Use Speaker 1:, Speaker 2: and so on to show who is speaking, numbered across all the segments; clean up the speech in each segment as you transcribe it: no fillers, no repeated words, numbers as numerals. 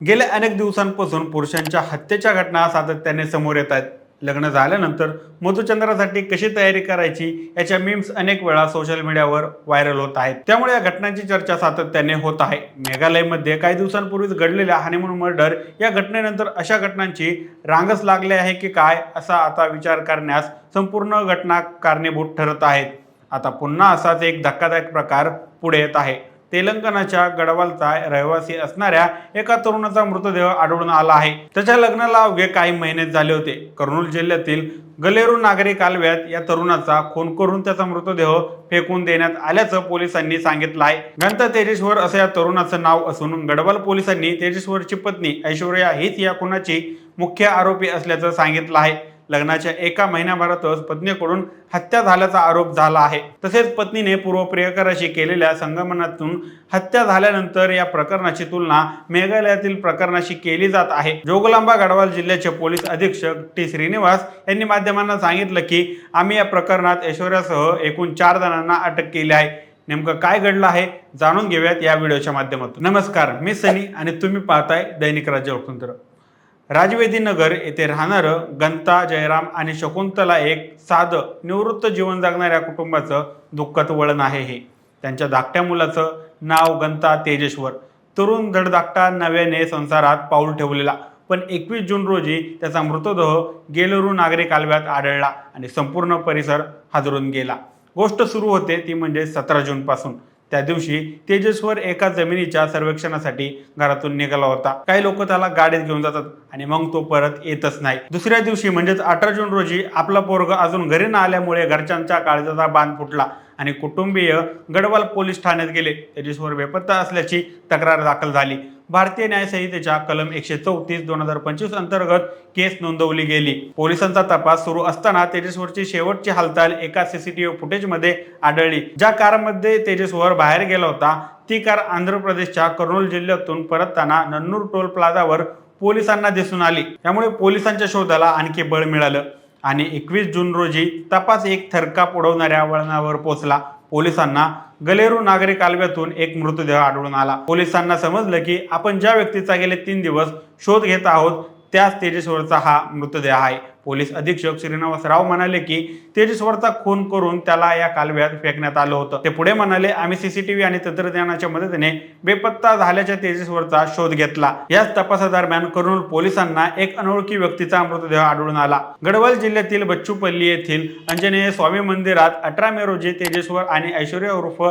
Speaker 1: गेल्या अनेक दिवसांपासून पुरुषांच्या हत्येच्या घटना सातत्याने समोर येत आहेत. लग्न झाल्यानंतर मधुचंद्रासाठी कशी तयारी करायची याच्या मीम्स अनेक वेळा सोशल मीडियावर व्हायरल होत आहेत. त्यामुळे या घटनांची चर्चा सातत्याने होत आहे. मेघालयमध्ये काही दिवसांपूर्वीच घडलेल्या हनीमून मर्डर या घटनेनंतर अशा घटनांची रांगच लागली आहे की काय, असा आता विचार करण्यास संपूर्ण घटना कारणीभूत ठरत आहेत. आता पुन्हा असाच एक धक्कादायक प्रकार पुढे येत आहे. तेलंगणाच्या गडवालचा रहिवासी असणाऱ्या एका तरुणाचा मृतदेह आढळून आला आहे. त्याच्या लग्नाला अवघे काही महिनेच झाले होते. कर्नूल जिल्ह्यातील गलेरू नागरी कालव्यात या तरुणाचा खून करून त्याचा मृतदेह फेकून देण्यात आल्याचं पोलिसांनी सांगितलं आहे. गंता तेजेश्वर असं या तरुणाचं नाव असून गडवाल पोलिसांनी तेजेश्वरची पत्नी ऐश्वर्या हीच या खुनाची मुख्य आरोपी असल्याचं सांगितलं आहे. लग्नाच्या एका महिन्याभरातच पत्नीकडून हत्या झाल्याचा आरोप झाला आहे. तसेच पत्नीने पूर्व प्रियकराशी केलेल्या संगमनातून हत्या झाल्यानंतर या प्रकरणाची तुलना मेघालयातील प्रकरणाशी केली जात आहे. जोगलांबा गढवाल जिल्ह्याचे पोलीस अधीक्षक टी श्रीनिवास यांनी माध्यमांना सांगितलं की आम्ही या प्रकरणात ऐश्वर्यासह एकूण 4 जणांना अटक केली आहे. नेमकं काय घडलं आहे जाणून घेऊयात या व्हिडिओच्या माध्यमातून. नमस्कार, मी सनी आणि तुम्ही पाहताय दैनिक राज्य लोकतंत्र. राजवेदी नगर येथे राहणारं गंता, जयराम आणि शकुंतला एक साधं निवृत्त जीवन जगणाऱ्या कुटुंबाचं दुःखद वळण आहे हे. त्यांच्या धाकट्या मुलाचं नाव गंता तेजेश्वर. तरुण धडधाकटा नव्याने संसारात पाऊल ठेवलेला, पण 21 जून रोजी त्याचा मृतदेह गेलरू नागरी कालव्यात आढळला आणि संपूर्ण परिसर हादरून गेला. गोष्ट सुरू होते ती म्हणजे 17 जून पासून. त्या दिवशी तेजेश्वर एका जमिनीच्या सर्वेक्षणासाठी घरातून निघाला होता. काही लोक त्याला गाडीत घेऊन जातात आणि मग तो परत येतच नाही. दुसऱ्या दिवशी म्हणजेच 18 जून रोजी आपला पोरगा अजून घरी न आल्यामुळे घरच्यांच्या काळजाचा बांध फुटला आणि कुटुंबीय गडवाल पोलीस ठाण्यात गेले. तेजेश्वर बेपत्ता असल्याची तक्रार दाखल झाली. भारतीय न्याय संहितेच्या कलम 134/2025 अंतर्गत केस नोंदवली गेली. पोलिसांचा तपास सुरू असताना तेजेश्वरची शेवटची हालचाल एका सीसीटीव्ही फुटेजमध्ये आढळली. ज्या कारमध्ये तेजेश्वर बाहेर गेला होता ती कार आंध्र प्रदेशच्या कर्नूल जिल्ह्यातून परतताना नन्नूर टोल प्लाझावर पोलिसांना दिसून आली. त्यामुळे पोलिसांच्या शोधाला आणखी बळ मिळालं आणि 21 जून रोजी तपास एक थरकाप उडवणाऱ्या वळणावर पोहोचला. पोलिसांना गलेरू नागरी कालव्यातून एक मृतदेह आढळून आला. पोलिसांना समजलं की आपण ज्या व्यक्तीचा गेले 3 दिवस शोध घेत आहोत त्याच तेजेश्वरचा हा मृतदेह आहे. पोलीस अधीक्षक श्रीनिवास राव म्हणाले की तेजेश्वरचा खून करून त्याला या कालव्यात फेकण्यात आलं होतं. ते पुढे म्हणाले, आम्ही सीसीटीव्ही आणि तंत्रज्ञानाच्या मदतीने बेपत्ता झाल्याच्या तेजेश्वरचा शोध घेतला. याच तपासादरम्यान कर्नूल पोलिसांना एक अनोळखी व्यक्तीचा मृतदेह आढळून आला. गढवाल जिल्ह्यातील बच्चूपल्ली येथील अंजनेय स्वामी मंदिरात 18 मे रोजी तेजेश्वर आणि ऐश्वर्या उर्फ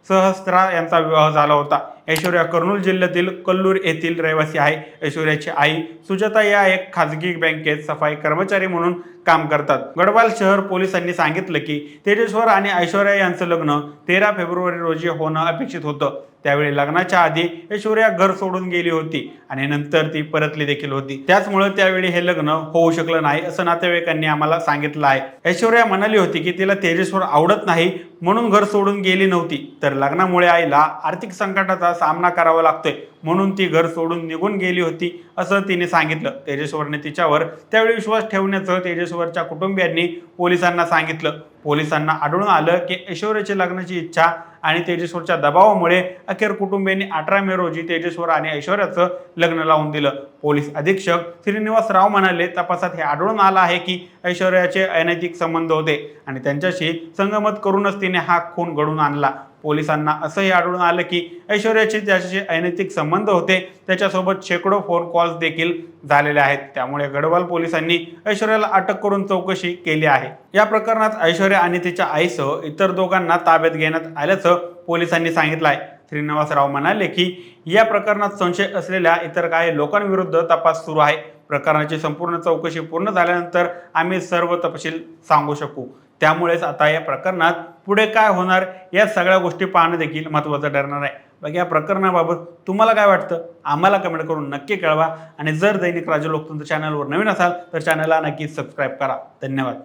Speaker 1: सहस्त्रा यांचा विवाह झाला होता. ऐश्वर्या कर्नूल जिल्ह्यातील कल्लूर येथील रहिवासी आहे. ऐश्वर्याची आई सुजाता या एक खाजगी बँकेत सफाई कर्मचारी म्हणून काम करतात. गढवाल शहर पोलिसांनी सांगितलं की तेजेश्वर आणि ऐश्वर्या यांचं लग्न 13 फेब्रुवारी रोजी होणं अपेक्षित होतं. त्यावेळी लग्नाच्या आधी ऐश्वर्या घर सोडून गेली होती आणि नंतर ती परतली देखील होती. त्याचमुळे त्यावेळी हे लग्न होऊ शकलं नाही असं नातेवाईकांनी आम्हाला सांगितलं आहे. ऐश्वर्या म्हणाली होती की तिला तेजेश्वर आवडत नाही म्हणून घर सोडून गेली नव्हती, तर लग्नामुळे आईला आर्थिक संकटाचा सामना करावा लागतोय म्हणून ती घर सोडून निघून गेली होती असं तिने सांगितलं. तेजेश्वरने तिच्यावर त्यावेळी विश्वास ठेवण्याचं तेजेश्वरच्या कुटुंबियांनी पोलिसांना सांगितलं. पोलिसांना आढळून आलं की ऐश्वर्याची लग्नाची इच्छा आणि तेजेश्वरच्या दबावामुळे अखेर कुटुंबियांनी 18 मे रोजी तेजेश्वर आणि ऐश्वर्याचं लग्न लावून दिलं. पोलीस अधीक्षक श्रीनिवास राव म्हणाले, तपासात हे आढळून आलं आहे की ऐश्वर्याचे अनैतिक संबंध होते आणि त्यांच्याशी संगमत करूनच तिने हा खून घडवून आणला. पोलिसांना असंही आढळून आलं की ऐश्वर्याचे ज्याच्याशी अनैतिक संबंध होते त्याच्यासोबत शेकडो फोन कॉल्स देखील झालेले आहेत. त्यामुळे गढवाल पोलिसांनी ऐश्वर्याला अटक करून चौकशी केली आहे. या प्रकरणात ऐश्वर्या आणि तिच्या आईसह इतर दोघांना ताब्यात घेण्यात आल्याचं पोलिसांनी सांगितलं आहे. श्रीनिवासराव म्हणाले की या प्रकरणात संशय असलेल्या इतर काही लोकांविरुद्ध तपास सुरू आहे. प्रकरणाची संपूर्ण चौकशी पूर्ण झाल्यानंतर आम्ही सर्व तपशील सांगू शकू. त्यामुळेच आता या प्रकरणात पुढे काय होणार या सगळ्या गोष्टी पाहणं देखील महत्त्वाचं ठरणार आहे. बघा, या प्रकरणाबाबत तुम्हाला काय वाटतं आम्हाला कमेंट करून नक्की कळवा आणि जर दैनिक राज्य लोकतंत्र चॅनलवर नवीन असाल तर चॅनलला नक्की सबस्क्राईब करा. धन्यवाद.